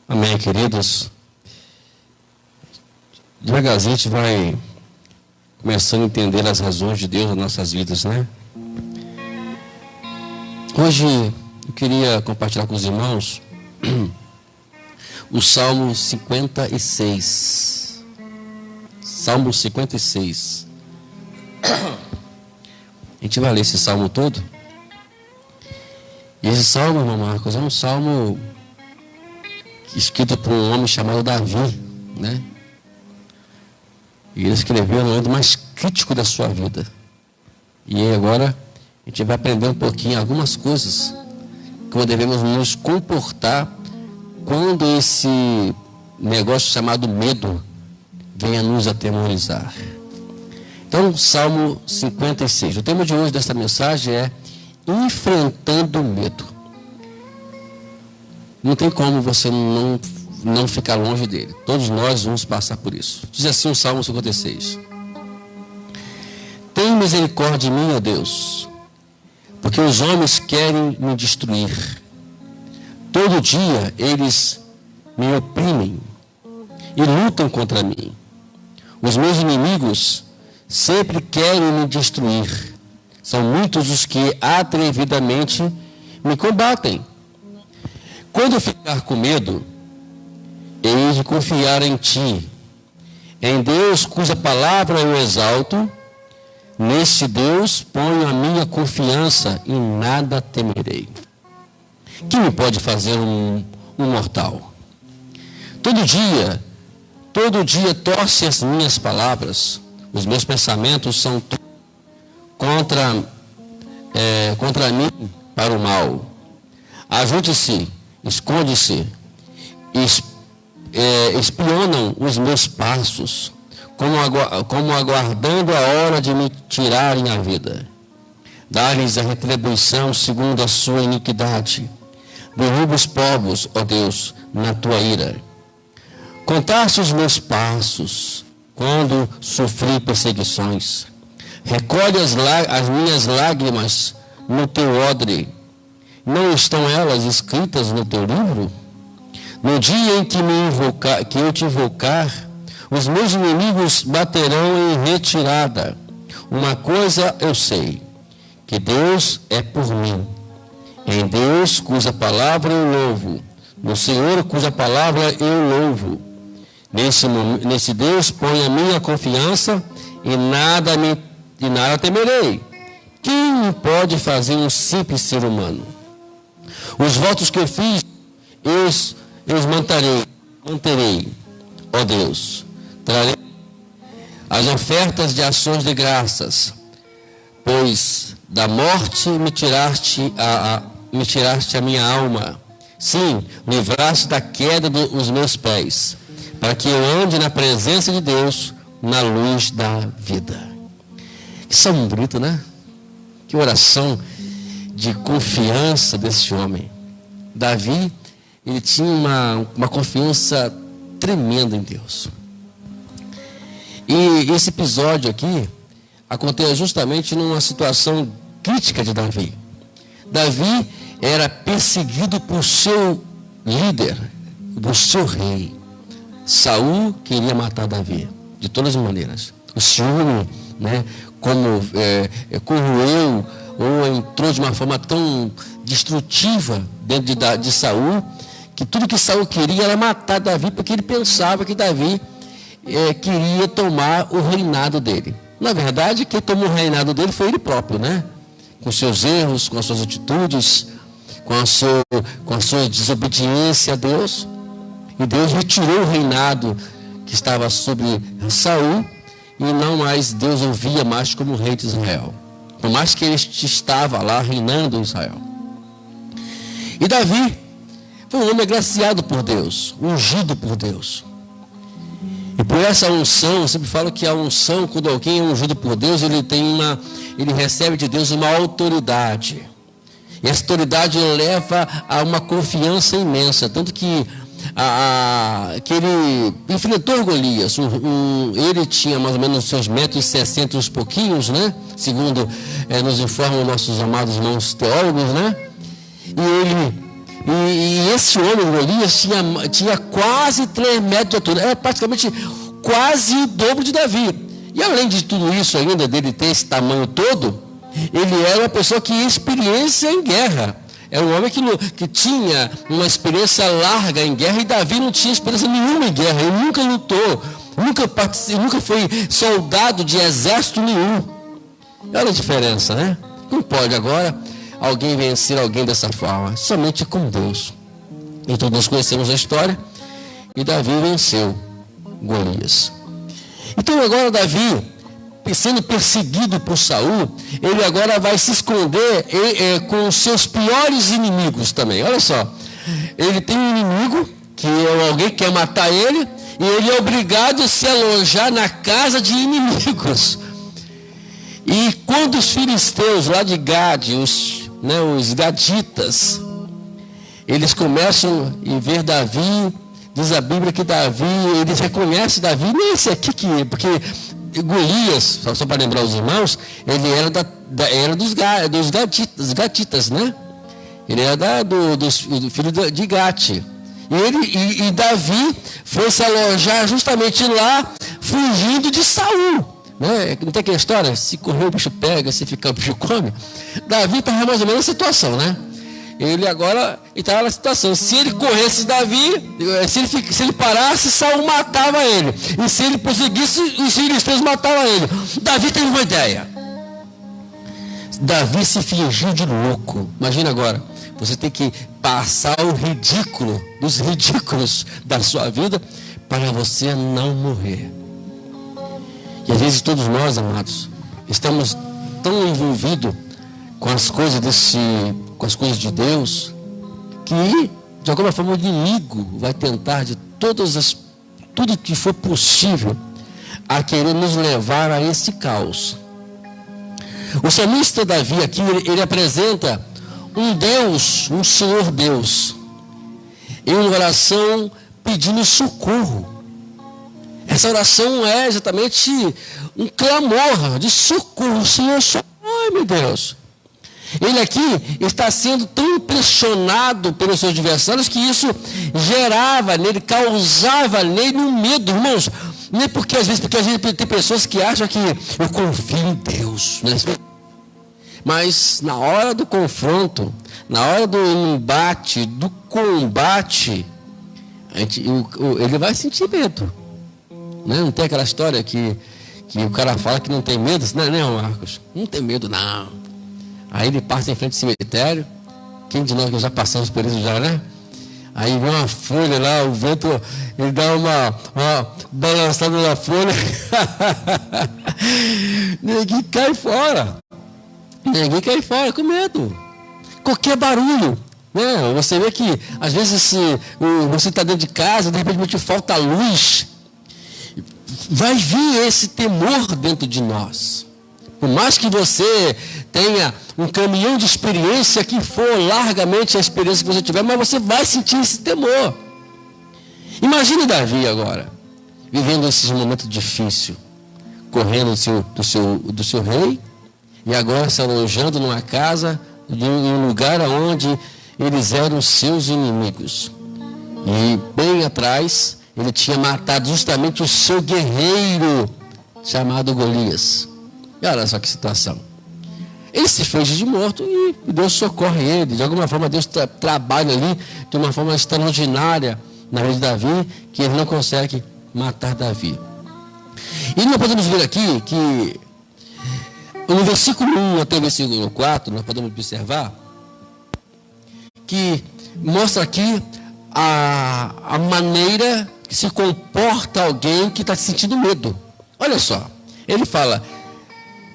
Amém, queridos. Devagarzinho a gente vai começando a entender as razões de Deus nas nossas vidas, né? Hoje eu queria compartilhar com os irmãos o Salmo 56. Salmo 56. A gente vai ler esse salmo todo. E esse salmo, irmão Marcos, é um salmo escrito por um homem chamado Davi, né? E ele escreveu no momento mais crítico da sua vida. E agora a gente vai aprender um pouquinho algumas coisas como devemos nos comportar quando esse negócio chamado medo venha nos atemorizar. Então, Salmo 56. O tema de hoje desta mensagem é enfrentando o medo. Não tem como você não ficar longe dele. Todos nós vamos passar por isso. Diz assim o Salmo 56. Tem misericórdia de mim, ó Deus, porque os homens querem me destruir. Todo dia eles me oprimem e lutam contra mim. Os meus inimigos sempre querem me destruir. São muitos os que atrevidamente me combatem. Quando eu ficar com medo, hei de confiar em Ti, em Deus cuja palavra eu exalto. Neste Deus ponho a minha confiança e nada temerei. Que me pode fazer um mortal? Todo dia torce as minhas palavras. Os meus pensamentos são contra mim para o mal. Ajunte-se, esconde-se, espionam os meus passos, como aguardando a hora de me tirarem a vida. Dá-lhes a retribuição segundo a sua iniquidade. Derruba os povos, ó Deus, na tua ira. Contaste os meus passos quando sofri perseguições. Recolhe as minhas lágrimas no teu odre. Não estão elas escritas no teu livro? No dia em que eu te invocar, os meus inimigos baterão em retirada. Uma coisa eu sei, que Deus é por mim. Em Deus cuja palavra eu louvo, no Senhor cuja palavra eu louvo. Nesse Deus ponho a minha confiança e nada temerei. Quem pode fazer um simples ser humano? Os votos que eu fiz, eu os manterei, ó Deus. Trarei as ofertas de ações de graças, pois da morte me tiraste a minha alma. Sim, livraste da queda dos meus pés, para que eu ande na presença de Deus, na luz da vida. Que salmo bonito, né? Que oração de confiança desse homem. Davi, ele tinha uma confiança tremenda em Deus. E esse episódio aqui acontece justamente numa situação crítica de Davi. Davi era perseguido por seu líder, por seu rei. Saul queria matar Davi, de todas as maneiras. O ciúme, né, como corroeu ou entrou de uma forma tão destrutiva dentro de Saul, que tudo que Saul queria era matar Davi, porque ele pensava que Davi queria tomar o reinado dele. Na verdade, quem tomou o reinado dele foi ele próprio, né? Com seus erros, com as suas atitudes, com a sua desobediência a Deus. E Deus retirou o reinado que estava sobre Saul, e não mais Deus o via mais como rei de Israel. Por mais que ele estava lá reinando em Israel. E Davi foi um homem agraciado por Deus, ungido por Deus. E por essa unção, eu sempre falo que a unção, quando alguém é ungido por Deus, ele recebe de Deus uma autoridade. E essa autoridade leva a uma confiança imensa. Tanto que ele enfrentou Golias. Ele tinha mais ou menos seus 1,60 m uns pouquinhos, né? Segundo nos informam nossos amados irmãos teólogos, né? E ele E esse homem, Golias, tinha quase 3 metros de altura. Era praticamente quase o dobro de Davi. E além de tudo isso ainda, dele ter esse tamanho todo, ele era uma pessoa que tinha experiência em guerra. Era um homem que tinha uma experiência larga em guerra, e Davi não tinha experiência nenhuma em guerra. Ele nunca lutou, nunca foi soldado de exército nenhum. Olha a diferença, né? Não pode agora alguém vencer alguém dessa forma, somente com Deus. Então nós conhecemos a história, e Davi venceu Golias. Então agora Davi, sendo perseguido por Saul, ele agora vai se esconder com os seus piores inimigos também. Olha só, ele tem um inimigo, que é alguém que quer matar ele, e ele é obrigado a se alojar na casa de inimigos. E quando os filisteus lá de Gade, os gaditas, eles começam a ver Davi, diz a Bíblia que Davi, eles reconhecem Davi, nem esse aqui, porque Golias, só para lembrar os irmãos, ele era dos gatitas, né? Ele era do filho de Gate. E Davi foi se alojar justamente lá, fugindo de Saul. Né? Não tem aquela história, se correr o bicho pega, se ficar o bicho come. Davi está mais ou menos na situação, né? Ele agora estava na situação. Se ele corresse Davi, se ele parasse, Saul matava ele. E se ele prosseguisse, os filisteus matavam ele. Davi teve uma ideia. Davi se fingiu de louco. Imagina agora, você tem que passar o ridículo, dos ridículos da sua vida, para você não morrer. E às vezes todos nós, amados, estamos tão envolvidos com as coisas de Deus, que de alguma forma o inimigo vai tentar de tudo que for possível a querer nos levar a esse caos. O salmista Davi aqui, ele apresenta um Deus, um Senhor Deus, em uma oração pedindo socorro. Essa oração é exatamente um clamor de socorro. Senhor, ai meu Deus. Ele aqui está sendo tão impressionado pelos seus adversários que isso gerava nele, causava nele um medo, irmãos. Não é porque às vezes a gente tem pessoas que acham que eu confio em Deus, né? Mas na hora do confronto, na hora do embate, do combate, ele vai sentir medo. Né? Não tem aquela história que o cara fala que não tem medo, né, Marcos? Não tem medo, não. Aí ele passa em frente ao cemitério. Quem de nós que já passamos por isso já, né? Aí vem uma folha lá, o vento, ele dá uma balançada na folha. Ninguém cai fora. Ninguém cai fora com medo. Qualquer barulho. Né? Você vê que, às vezes, você está dentro de casa, de repente te falta luz. Vai vir esse temor dentro de nós. Por mais que você tenha um caminhão de experiência que for largamente a experiência que você tiver, mas você vai sentir esse temor. Imagine Davi agora, vivendo esses momentos difíceis, correndo do seu rei, e agora se alojando numa casa, em um lugar onde eles eram seus inimigos. E bem atrás, ele tinha matado justamente o seu guerreiro, chamado Golias. E olha só que situação. Ele se fez de morto e Deus socorre ele. De alguma forma, Deus trabalha ali de uma forma extraordinária na vida de Davi, que ele não consegue matar Davi. E nós podemos ver aqui que no versículo 1 até o versículo 4, nós podemos observar que mostra aqui a maneira que se comporta alguém que está sentindo medo. Olha só, ele fala: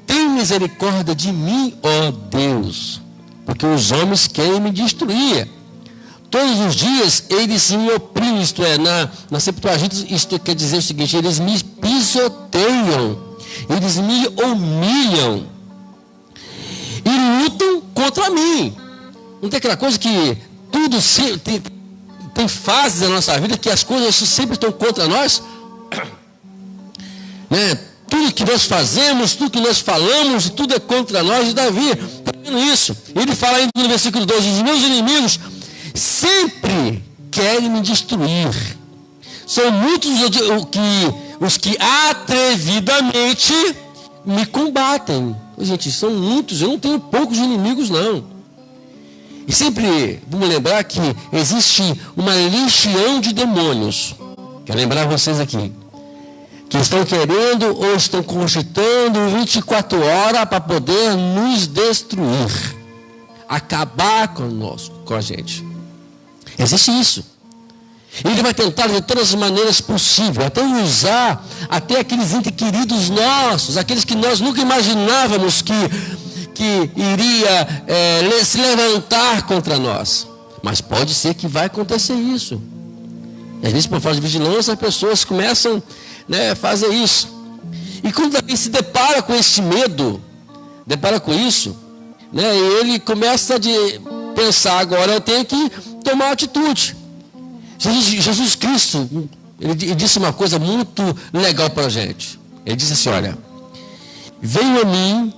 tem misericórdia de mim, ó Deus, porque os homens querem me destruir. Todos os dias eles me oprimem, isto é, na Septuaginta, isto quer dizer o seguinte: eles me pisoteiam, eles me humilham e lutam contra mim. Não tem aquela coisa que tudo tem fases da nossa vida que as coisas sempre estão contra nós? Né? Tudo que nós fazemos, tudo que nós falamos, tudo é contra nós. E Davi está vendo isso. Ele fala ainda no versículo 2: os meus inimigos sempre querem me destruir. São muitos os que atrevidamente me combatem. Gente, são muitos, eu não tenho poucos inimigos, não. E sempre vamos lembrar que existe uma legião de demônios. Quero lembrar vocês aqui, que estão querendo ou estão cogitando 24 horas para poder nos destruir, acabar conosco, com a gente. Existe isso. Ele vai tentar de todas as maneiras possíveis, até usar até aqueles entes queridos nossos, aqueles que nós nunca imaginávamos que iria se levantar contra nós. Mas pode ser que vai acontecer isso. E às vezes, por falta de vigilância, as pessoas começam a fazer isso. E quando alguém se depara com esse medo, depara com isso, ele começa a pensar, agora eu tenho que tomar atitude. Jesus Cristo, ele disse uma coisa muito legal para a gente. Ele disse assim, olha, venham a mim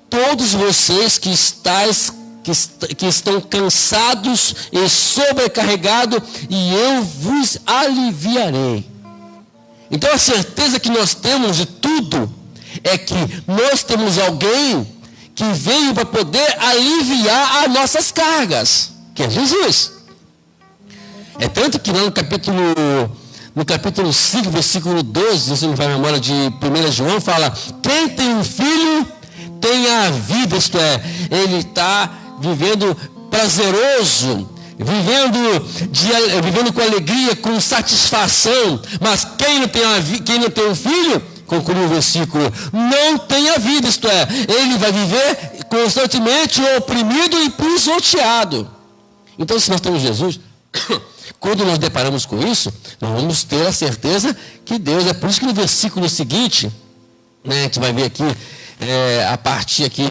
todos vocês que estão cansados e sobrecarregados, e eu vos aliviarei. Então a certeza que nós temos de tudo é que nós temos alguém que veio para poder aliviar as nossas cargas, que é Jesus. É tanto que lá no capítulo 5, versículo 12, se não vai a memória de 1 João, fala, quem tem um filho tem a vida, isto é, ele está vivendo prazeroso, vivendo com alegria, com satisfação. Mas quem não tem um filho, conclui o versículo, não tem a vida, isto é, ele vai viver constantemente oprimido e pisoteado. Então, se nós temos Jesus, quando nós deparamos com isso, nós vamos ter a certeza que Deus, é por isso que no versículo seguinte, a gente vai ver aqui, a partir aqui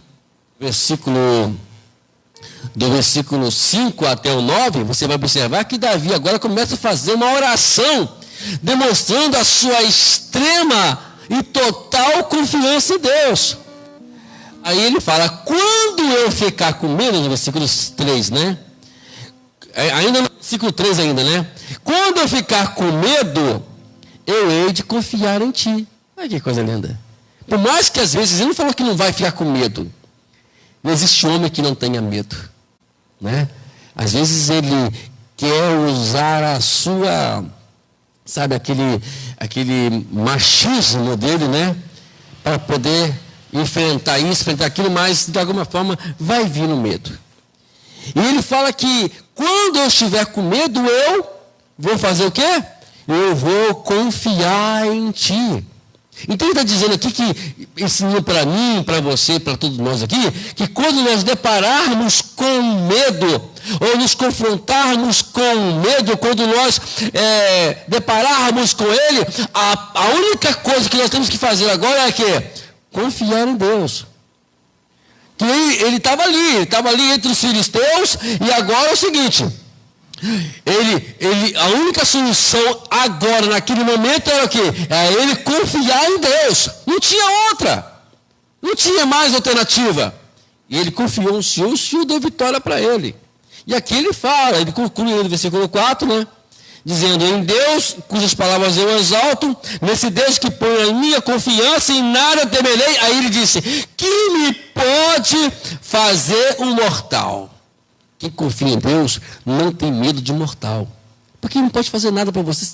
do versículo 5 até o 9, você vai observar que Davi agora começa a fazer uma oração, demonstrando a sua extrema e total confiança em Deus. Aí ele fala, quando eu ficar com medo, no versículo 3, ainda no versículo 3 ainda, quando eu ficar com medo, eu hei de confiar em ti. Olha que coisa linda. Por mais que às vezes, ele não falou que não vai ficar com medo. Não existe homem que não tenha medo. Às vezes ele quer usar a sua, sabe, aquele machismo dele, para poder enfrentar isso, enfrentar aquilo, mas de alguma forma vai vir no medo. E ele fala que quando eu estiver com medo, eu vou fazer o quê? Eu vou confiar em ti. Então ele está dizendo aqui que, ensinou para mim, para você, para todos nós aqui, que quando nós depararmos com medo, ou nos confrontarmos com medo, quando nós depararmos com ele, a única coisa que nós temos que fazer agora é que confiar em Deus. Que ele estava ali entre os filisteus, e agora é o seguinte, a única solução agora, naquele momento, era o quê? É ele confiar em Deus. Não tinha outra. Não tinha mais alternativa. E ele confiou no Senhor, o Senhor deu vitória para ele. E aqui ele fala, ele conclui no versículo 4, dizendo, em Deus, cujas palavras eu exalto, nesse Deus que põe a minha confiança, em nada temerei. Aí ele disse, que me pode fazer um mortal? Quem confia em Deus não tem medo de mortal. Porque não pode fazer nada para você,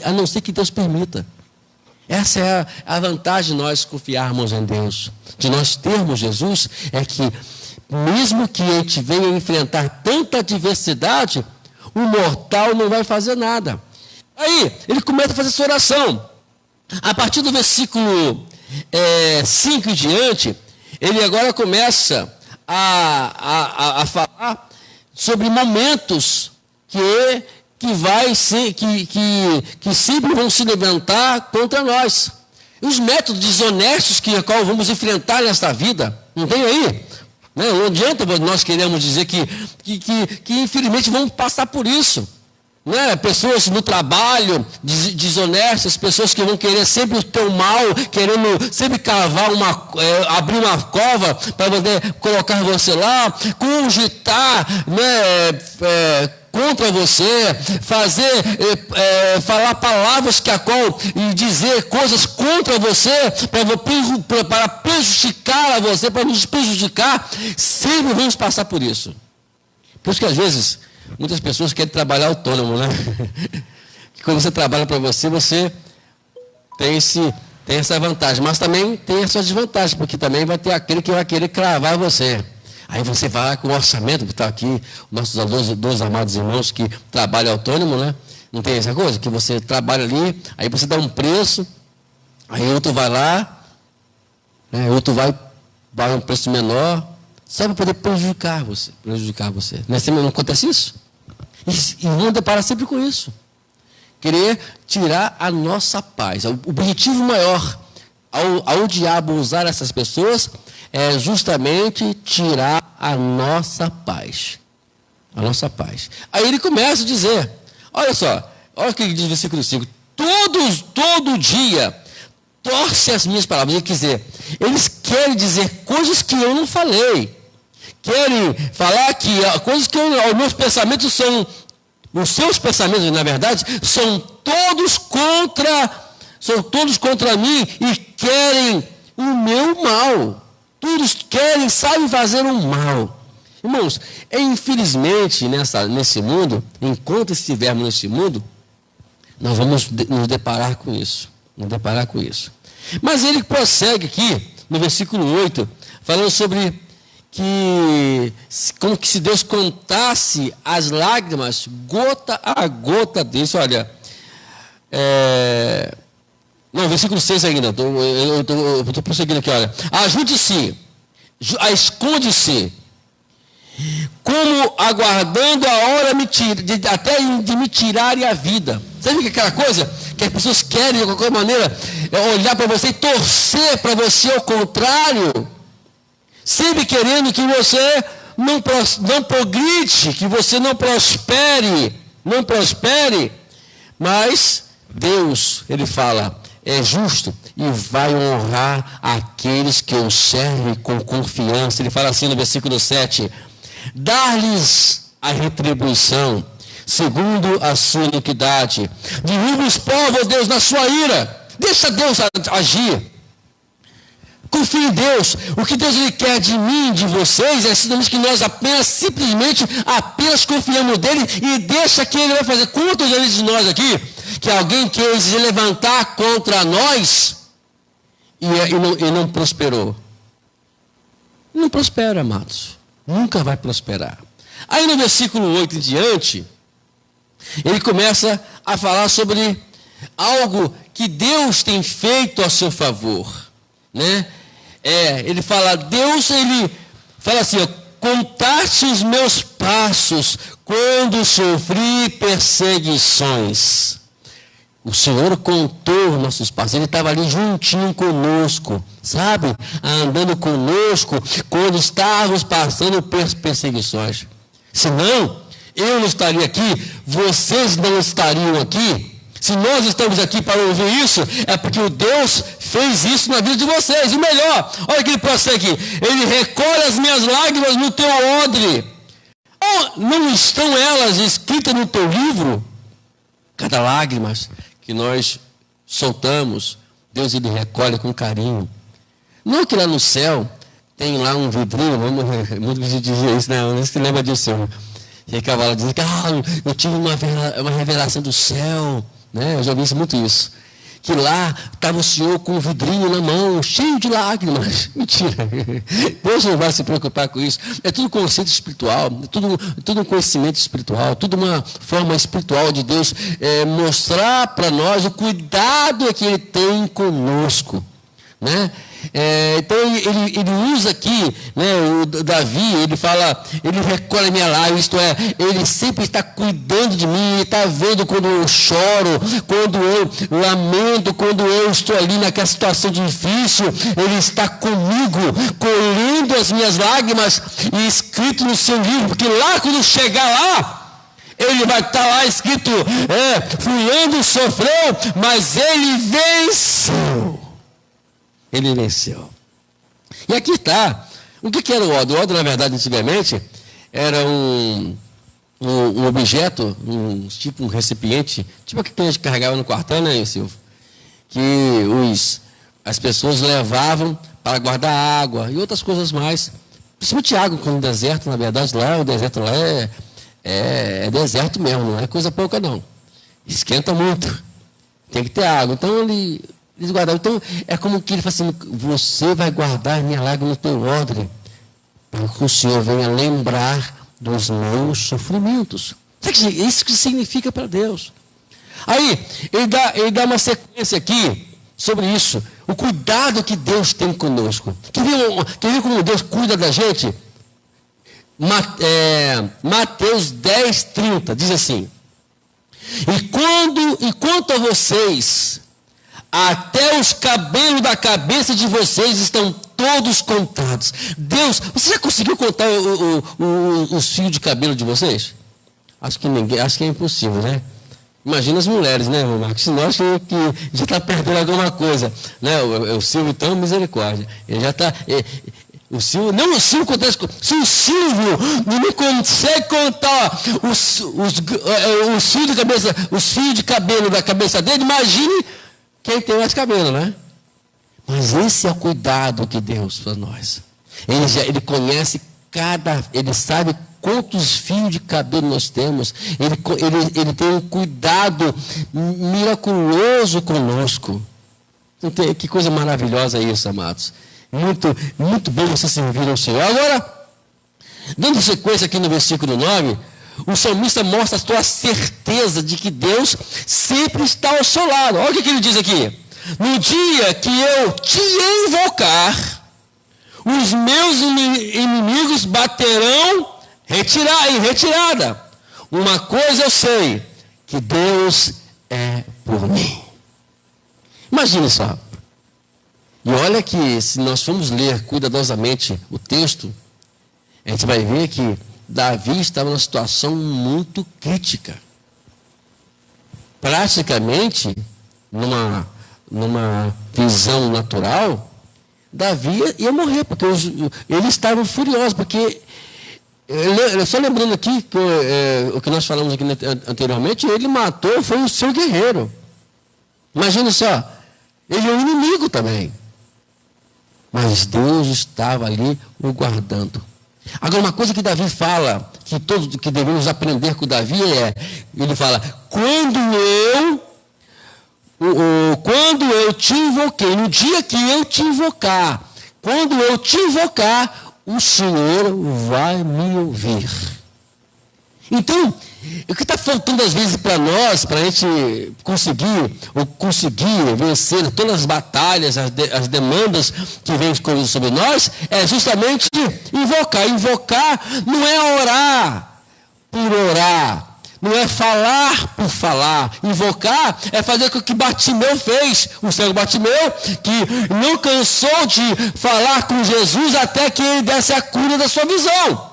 a não ser que Deus permita. Essa é a vantagem de nós confiarmos em Deus. De nós termos Jesus, é que mesmo que a gente venha enfrentar tanta adversidade, o mortal não vai fazer nada. Aí, ele começa a fazer essa oração. A partir do versículo 5 em diante, ele agora começa a falar sobre momentos que sempre vão se levantar contra nós. E os métodos desonestos que qual vamos enfrentar nesta vida. Não tem aí? Não adianta nós queremos dizer que infelizmente vamos passar por isso. Pessoas no trabalho desonestas, pessoas que vão querer sempre o teu mal, querendo sempre cavar abrir uma cova para poder colocar você lá, cogitar, contra você, falar palavras e dizer coisas contra você, para prejudicar a você, para nos prejudicar, sempre vamos passar por isso. Por isso que às vezes, muitas pessoas querem trabalhar autônomo, né? Que quando você trabalha para você, você tem essa vantagem, mas também tem essa desvantagem, porque também vai ter aquele que vai querer cravar você. Aí você vai com o orçamento, que está aqui, nossos dois amados irmãos que trabalham autônomo, né? Não tem essa coisa? Que você trabalha ali, aí você dá um preço, aí outro vai lá, né? Outro vai um preço menor, só para poder prejudicar você. Não acontece isso? E vamos deparar sempre com isso. Querer tirar a nossa paz. O objetivo maior ao diabo usar essas pessoas é justamente tirar a nossa paz. A nossa paz. Aí ele começa a dizer, olha só, olha o que diz o versículo 5. Todo dia torce as minhas palavras. Quer dizer, eles querem dizer coisas que eu não falei. Querem falar que coisas que os meus pensamentos são... Os seus pensamentos, na verdade, são todos contra mim e querem o meu mal. Todos sabem fazer o mal. Irmãos, infelizmente, nesse mundo, enquanto estivermos nesse mundo, nós vamos nos deparar com isso. Mas ele prossegue aqui, no versículo 8, falando sobre como que se Deus contasse as lágrimas, gota a gota disso. Olha, não, versículo 6 ainda, eu estou prosseguindo aqui, olha. Ajude-se, esconde-se, como aguardando a hora até de me tirarem a vida. Sabe que aquela coisa que as pessoas querem, de qualquer maneira, olhar para você e torcer para você ao contrário, sempre querendo que você não progride, que você não prospere, mas Deus, ele fala, é justo e vai honrar aqueles que o servem com confiança. Ele fala assim no versículo 7, dar-lhes a retribuição, segundo a sua iniquidade. Derruba os povos, Deus, na sua ira. Deixa Deus agir. Confie em Deus. O que Deus ele quer de mim, de vocês, é simplesmente que nós simplesmente confiamos nele e deixa que ele vai fazer. Quantos de nós aqui, que alguém quer se levantar contra nós e não prosperou? Não prospera, amados. Nunca vai prosperar. Aí no versículo 8 em diante, ele começa a falar sobre algo que Deus tem feito a seu favor, né? Ele fala, Deus, ele fala assim, contaste os meus passos quando sofri perseguições. O Senhor contou nossos passos, ele estava ali juntinho conosco, sabe? Andando conosco quando estávamos passando perseguições. Senão, eu não estaria aqui, vocês não estariam aqui. Se nós estamos aqui para ouvir isso, é porque o Deus fez isso na vida de vocês. E melhor, olha que ele prossegue aqui. Ele recolhe as minhas lágrimas no teu odre. Não estão elas escritas no teu livro? Cada lágrima que nós soltamos, Deus ele recolhe com carinho. Não que lá no céu tem lá um vidrinho, muita gente dizia isso, não se lembra disso. E aí Cavala dizia que eu tive uma revelação do céu. Né? Eu já vi muito isso. Que lá estava o Senhor com um vidrinho na mão, cheio de lágrimas. Mentira. Deus não vai se preocupar com isso. É tudo conceito espiritual, é tudo um conhecimento espiritual, tudo uma forma espiritual de Deus mostrar para nós o cuidado que Ele tem conosco. Né? Então ele usa aqui, né, o Davi, ele fala, ele recolhe a minha lágrima, isto é, ele sempre está cuidando de mim, ele está vendo quando eu choro, quando eu lamento, quando eu estou ali naquela situação difícil, ele está comigo, colhendo as minhas lágrimas e escrito no seu livro, porque lá quando chegar lá, ele vai estar lá escrito, fulano sofreu, mas ele venceu. Ele venceu. E aqui está. O que era o odre? O odre, na verdade, antigamente, era um objeto, tipo um recipiente, tipo aquele que a gente carregava no quartel, né, Silvio? Que as pessoas levavam para guardar água e outras coisas mais. Principalmente água, como no deserto, na verdade, o deserto lá é deserto mesmo, não é coisa pouca não. Esquenta muito. Tem que ter água. Então eles guardavam. Então é como que ele fala assim, você vai guardar minha lágrima no teu odre, para que o Senhor venha lembrar dos meus sofrimentos. Sabe que isso que significa para Deus? Aí, ele dá uma sequência aqui sobre isso. O cuidado que Deus tem conosco. Quer ver como Deus cuida da gente? Mateus 10, 30, diz assim: E quanto a vocês, até os cabelos da cabeça de vocês estão todos contados. Deus, você já conseguiu contar os fios de cabelo de vocês? Acho que é impossível, né? Imagina as mulheres, né, Marcos? Senão acho que já está perdendo alguma coisa. Né? O Silvio, então, misericórdia. Ele já está. O Silvio acontece. Se o Silvio não me consegue contar os fios de cabelo da cabeça dele, imagine quem tem mais cabelo, né? Mas esse é o cuidado que Deus para nós. Ele conhece ele sabe quantos fios de cabelo nós temos. Ele tem um cuidado miraculoso conosco. Então, que coisa maravilhosa isso, amados. Muito, muito bom você servir ao Senhor. Agora, dando sequência aqui no versículo 9, o salmista mostra a sua certeza de que Deus sempre está ao seu lado. Olha o que ele diz aqui. No dia que eu te invocar, os meus inimigos baterão em retirada. Uma coisa eu sei, que Deus é por mim. Imagine só. E olha que se nós formos ler cuidadosamente o texto, a gente vai ver que Davi estava numa situação muito crítica. Praticamente, numa visão natural, Davi ia morrer, porque eles estavam furiosos, porque, só lembrando aqui, o que nós falamos aqui anteriormente, ele matou, foi o seu guerreiro. Imagina só, ele é um inimigo também. Mas Deus estava ali o guardando. Agora, uma coisa que Davi fala, que devemos aprender com Davi ele fala, quando eu te invoquei, no dia que eu te invocar, quando eu te invocar, o Senhor vai me ouvir. Então, o que está faltando às vezes para nós, para a gente conseguir vencer todas as batalhas, as demandas que vêm sobre nós, é justamente invocar. Invocar não é orar por orar. Não é falar por falar. Invocar é fazer o que Bartimeu fez. O cego Bartimeu, que não cansou de falar com Jesus até que ele desse a cura da sua visão.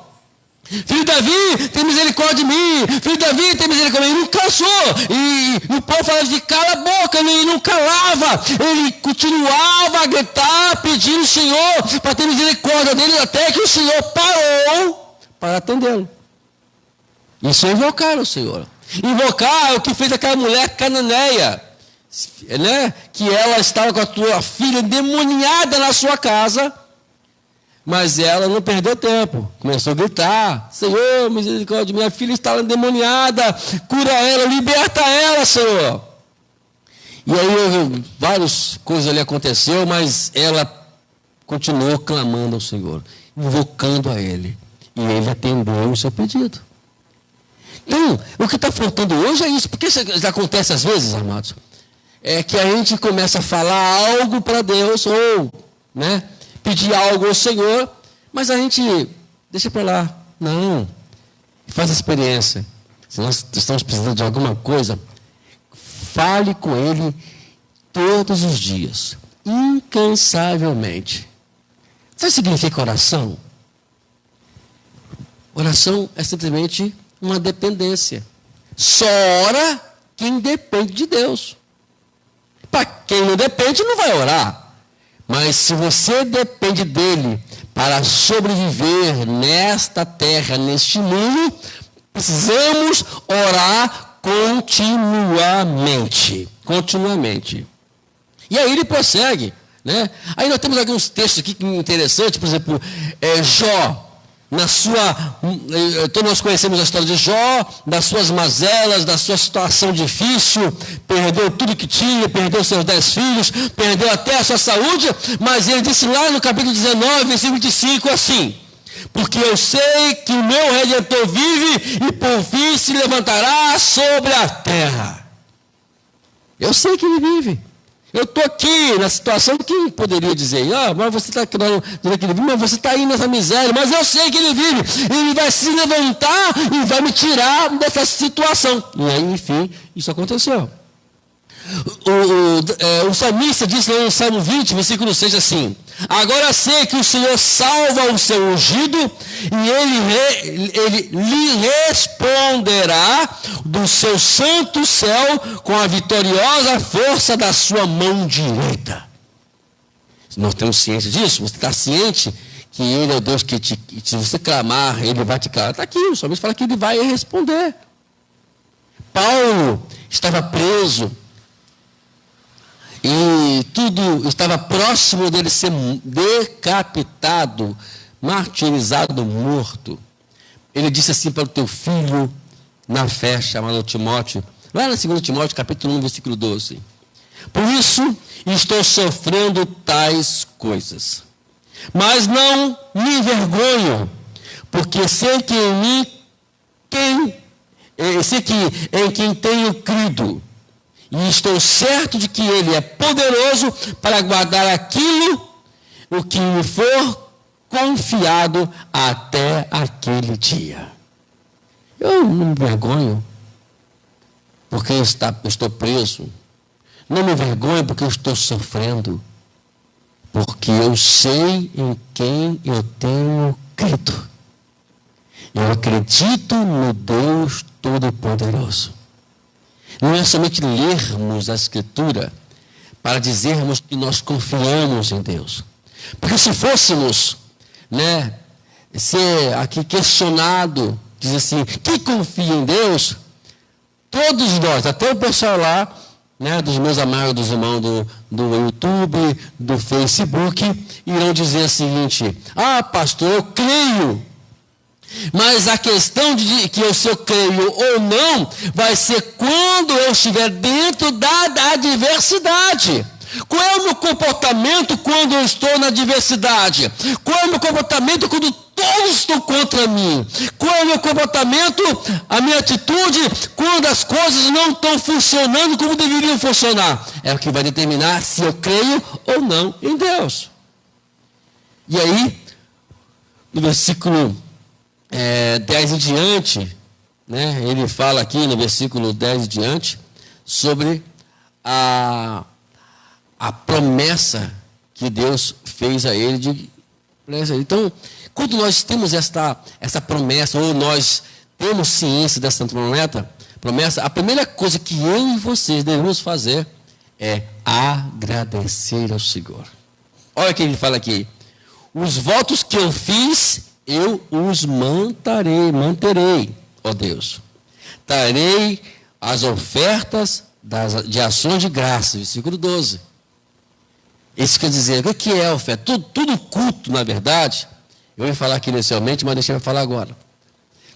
Filho Davi, tem misericórdia de mim. Filho Davi, tem misericórdia de mim. Ele não cansou. E o povo falava de cala a boca. Ele não calava. Ele continuava a gritar, pedindo ao Senhor para ter misericórdia dele, até que o Senhor parou para atendê-lo. Isso é invocar o Senhor. Invocar é o que fez aquela mulher cananeia, né? Que ela estava com a tua filha endemoniada na sua casa, mas ela não perdeu tempo. Começou a gritar, Senhor, misericórdia, minha filha está endemoniada, cura ela, liberta ela, Senhor. E aí várias coisas ali aconteceu, mas ela continuou clamando ao Senhor, invocando a Ele. E Ele atendeu o seu pedido. Então, o que está faltando hoje é isso. Porque isso acontece às vezes, amados, é que a gente começa a falar algo para Deus, ou pedir algo ao Senhor, mas a gente deixa para lá. Não. Faz a experiência. Se nós estamos precisando de alguma coisa, fale com Ele todos os dias, incansavelmente. Sabe o que significa oração? Oração é simplesmente uma dependência. Só ora quem depende de Deus. Para quem não depende, não vai orar. Mas se você depende dele para sobreviver nesta terra, neste mundo, Precisamos orar continuamente. Continuamente. E aí ele prossegue, né? Aí nós temos alguns textos aqui interessantes, por exemplo, Jó. Todos nós conhecemos a história de Jó, das suas mazelas, da sua situação difícil, perdeu tudo que tinha, perdeu seus 10 filhos, perdeu até a sua saúde, mas ele disse lá no capítulo 19, versículo 25, assim: porque eu sei que o meu Redentor vive e por fim se levantará sobre a terra. Eu sei que ele vive. Eu estou aqui na situação, quem poderia dizer, mas você está aqui, mas você está aí nessa miséria, mas eu sei que ele vive, ele vai se levantar e vai me tirar dessa situação. E aí, enfim, isso aconteceu. O salmista disse lá no Salmo 20, versículo 6 assim: agora sei que o Senhor salva o seu ungido e ele lhe responderá do seu santo céu com a vitoriosa força da sua mão direita. Nós temos ciência disso? Você está ciente que ele é o Deus que se você clamar, ele vai te clamar? Está aqui, o salmista fala que ele vai responder. Paulo estava preso e tudo estava próximo dele ser decapitado, martirizado, morto. Ele disse assim para o teu filho na fé, chamado Timóteo, lá na 2 Timóteo, capítulo 1, versículo 12. Por isso estou sofrendo tais coisas, mas não me envergonho, porque sei que em quem tenho crido, e estou certo de que Ele é poderoso para guardar aquilo o que me for confiado até aquele dia. Eu não me envergonho porque eu estou preso. Não me envergonho porque eu estou sofrendo. Porque eu sei em quem eu tenho crido. Eu acredito no Deus Todo-Poderoso. Não é somente lermos a Escritura para dizermos que nós confiamos em Deus. Porque se fôssemos, ser aqui questionado, dizer assim, que confia em Deus, todos nós, até o pessoal lá, dos meus amados irmãos do YouTube, do Facebook, irão dizer o seguinte: pastor, eu creio. Mas a questão de que se eu creio ou não vai ser quando eu estiver dentro da adversidade. Qual é o meu comportamento quando eu estou na adversidade? Qual é o meu comportamento quando todos estão contra mim? Qual é o meu comportamento, a minha atitude quando as coisas não estão funcionando como deveriam funcionar? É o que vai determinar se eu creio ou não em Deus. E aí, no versículo 10 em diante, ele fala aqui no versículo 10 em diante sobre a promessa que Deus fez a ele. Então, quando nós temos essa promessa, ou nós temos ciência dessa promessa, a primeira coisa que eu e vocês devemos fazer é agradecer ao Senhor. Olha o que ele fala aqui: os votos que eu fiz, eu os manterei, ó Deus. Trarei as ofertas de ações de graça, versículo 12. Isso quer dizer, o que é oferta? Tudo culto, na verdade, eu ia falar aqui inicialmente, mas deixa eu falar agora.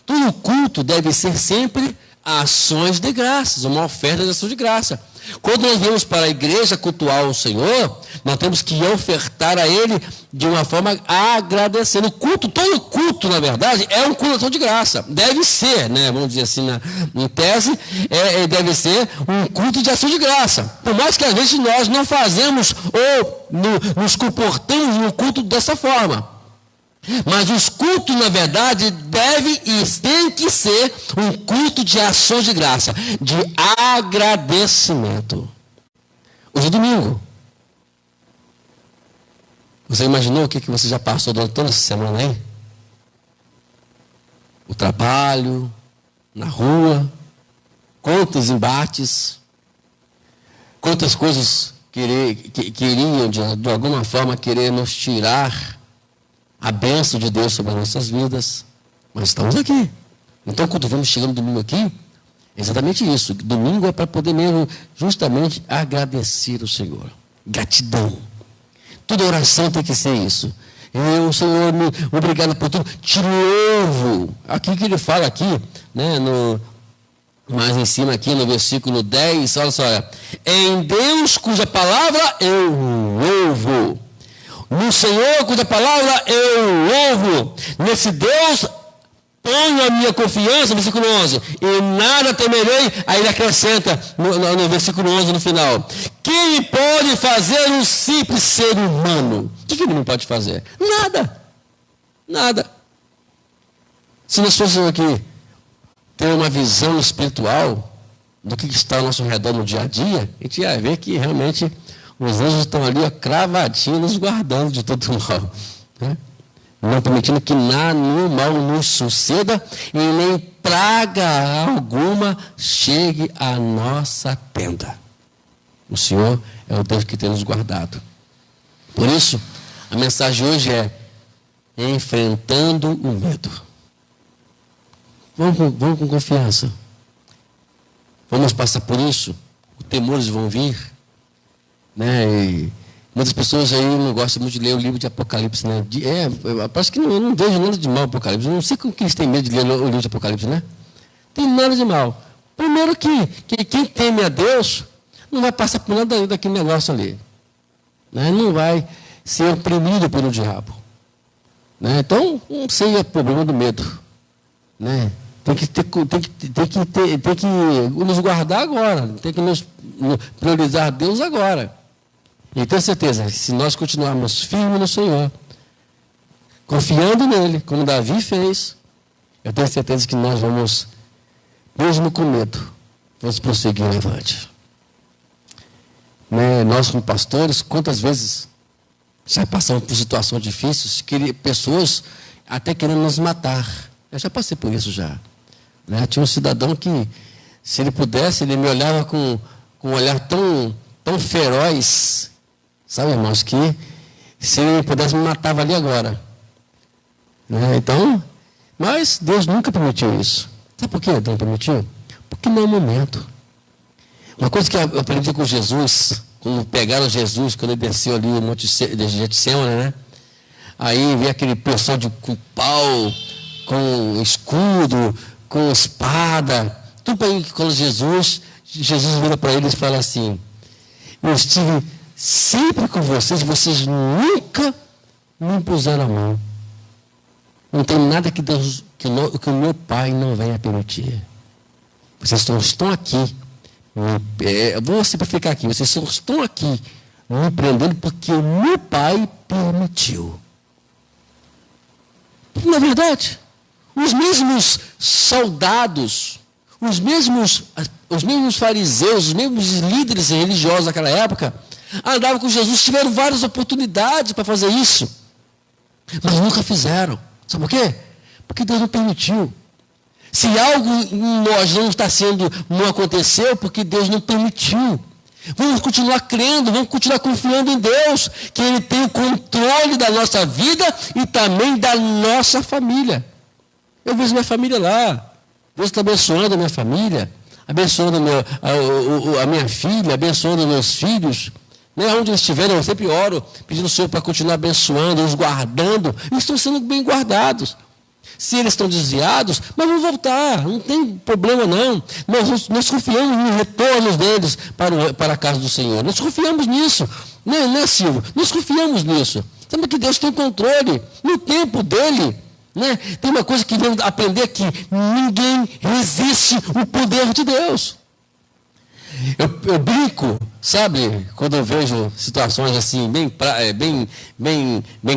Todo culto deve ser sempre ações de graças, uma oferta de ações de graça. Quando nós vamos para a igreja cultuar o Senhor, nós temos que ofertar a Ele de uma forma agradecendo. Todo culto, na verdade, é um culto de graça. Deve ser, vamos dizer assim, em tese, deve ser um culto de ação de graça. Por mais que às vezes nós não fazemos ou nos comportamos no culto dessa forma. Mas os cultos, na verdade, tem que ser um culto de ações de graça, de agradecimento. Hoje é domingo. Você imaginou o que você já passou durante toda essa semana aí? O trabalho, na rua, quantos embates, quantas coisas queriam, de alguma forma, querer nos tirar a bênção de Deus sobre as nossas vidas. Mas estamos aqui. Então, quando vamos chegando domingo aqui, é exatamente isso. Domingo é para poder mesmo, justamente, agradecer ao Senhor. Gratidão. Toda oração tem que ser isso. Eu, Senhor, obrigado por tudo. Te louvo. Aqui que ele fala aqui, né, mais em cima aqui no versículo 10, olha só. Em Deus, cuja palavra eu louvo. No Senhor, cuja palavra eu louvo. Nesse Deus ponho a minha confiança, versículo 11, e nada temerei, aí ele acrescenta no versículo 11 no final, quem pode fazer um simples ser humano? O que ele não pode fazer? Nada. Se nós fôssemos aqui ter uma visão espiritual do que está ao nosso redor no dia a dia, a gente ia ver que realmente os anjos estão ali cravadinhos, nos guardando de todo mal, né? Não permitindo que nenhum mal nos suceda e nem praga alguma chegue à nossa tenda. O Senhor é o Deus que tem nos guardado. Por isso, a mensagem hoje é enfrentando o medo. Vamos com confiança. Vamos passar por isso. Os temores vão vir, né? E muitas pessoas aí não gostam muito de ler o livro de Apocalipse, né? Parece que eu não vejo nada de mal no Apocalipse. Eu não sei como que eles têm medo de ler o livro de Apocalipse, né? Tem nada de mal. Primeiro que quem teme a Deus não vai passar por nada daquele negócio ali, né? Não vai ser oprimido pelo diabo, né? Então, não seja problema do medo, né? Tem que nos guardar agora, tem que nos priorizar Deus agora. E tenho certeza, se nós continuarmos firmes no Senhor, confiando nele, como Davi fez, eu tenho certeza que nós vamos, mesmo com medo, vamos prosseguir avante. Né? Nós, como pastores, quantas vezes já passamos por situações difíceis, pessoas até querendo nos matar. Eu já passei por isso já. Né? Tinha um cidadão que, se ele pudesse, ele me olhava com um olhar tão feroz, sabe, irmãos, que se ele pudesse me matava ali agora. Né? Então, mas Deus nunca permitiu isso. Sabe por que Deus não permitiu? Porque não é o momento. Uma coisa que eu aprendi com Jesus, quando pegaram Jesus, quando ele desceu ali no Monte de Getsemane, né? Aí veio aquele pessoal com pau, com escudo, com espada, tudo para ir com Jesus vira para eles e fala assim, eu estive sempre com vocês nunca me impuseram a mão. Não tem nada que o meu Pai não venha permitir. Vocês estão aqui, vou simplificar aqui, vocês estão aqui me prendendo porque o meu Pai permitiu. Na verdade, os mesmos soldados, os mesmos fariseus, os mesmos líderes religiosos daquela época, andavam com Jesus, tiveram várias oportunidades para fazer isso, mas nunca fizeram. Sabe por quê? Porque Deus não permitiu. Se algo em nós não aconteceu, porque Deus não permitiu. Vamos continuar crendo, vamos continuar confiando em Deus, que Ele tem o controle da nossa vida e também da nossa família. Eu vejo minha família lá. Deus está abençoando a minha família, abençoando a minha filha, abençoando meus filhos. Né? Onde eles estiverem, eu sempre oro, pedindo ao Senhor para continuar abençoando, os guardando. Eles estão sendo bem guardados. Se eles estão desviados, mas vão voltar, não tem problema não. Nós confiamos no retorno deles para a casa do Senhor. Nós confiamos nisso. Né, Silvio? Nós confiamos nisso. Sabe que Deus tem controle no tempo dele. Né? Tem uma coisa que devemos aprender aqui: ninguém resiste o poder de Deus. Eu brinco, sabe, quando eu vejo situações assim, bem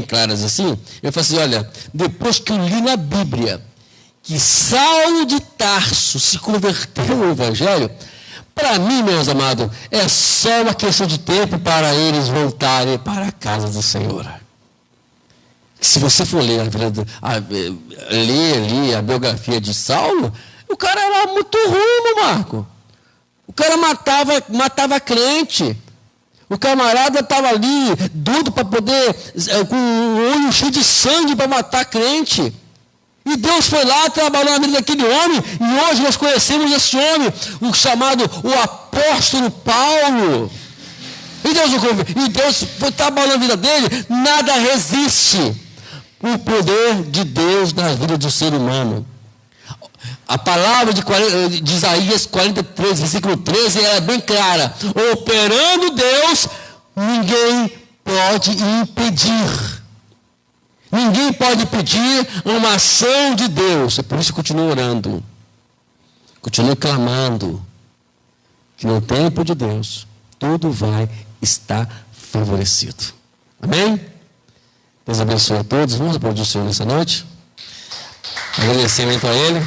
claras assim, eu falo assim, olha, depois que eu li na Bíblia que Saulo de Tarso se converteu ao Evangelho, para mim, meus amados, é só uma questão de tempo para eles voltarem para a casa do Senhor. Se você for ler ali a biografia de Saulo, o cara era muito ruim, Marco. O cara matava crente. O camarada estava ali, doido para poder, com o olho cheio de sangue para matar crente. E Deus foi lá, trabalhou na vida daquele homem, e hoje nós conhecemos esse homem, o chamado o apóstolo Paulo. E Deus foi trabalhando na vida dele, nada resiste o poder de Deus na vida do ser humano. A palavra de Isaías 43, versículo 13, é bem clara. Operando Deus, ninguém pode impedir. Ninguém pode impedir uma ação de Deus. É por isso que continua orando. Continua clamando. Que no tempo de Deus, tudo vai estar favorecido. Amém? Deus abençoe a todos. Vamos aplaudir o Senhor nessa noite. Agradecimento a Ele.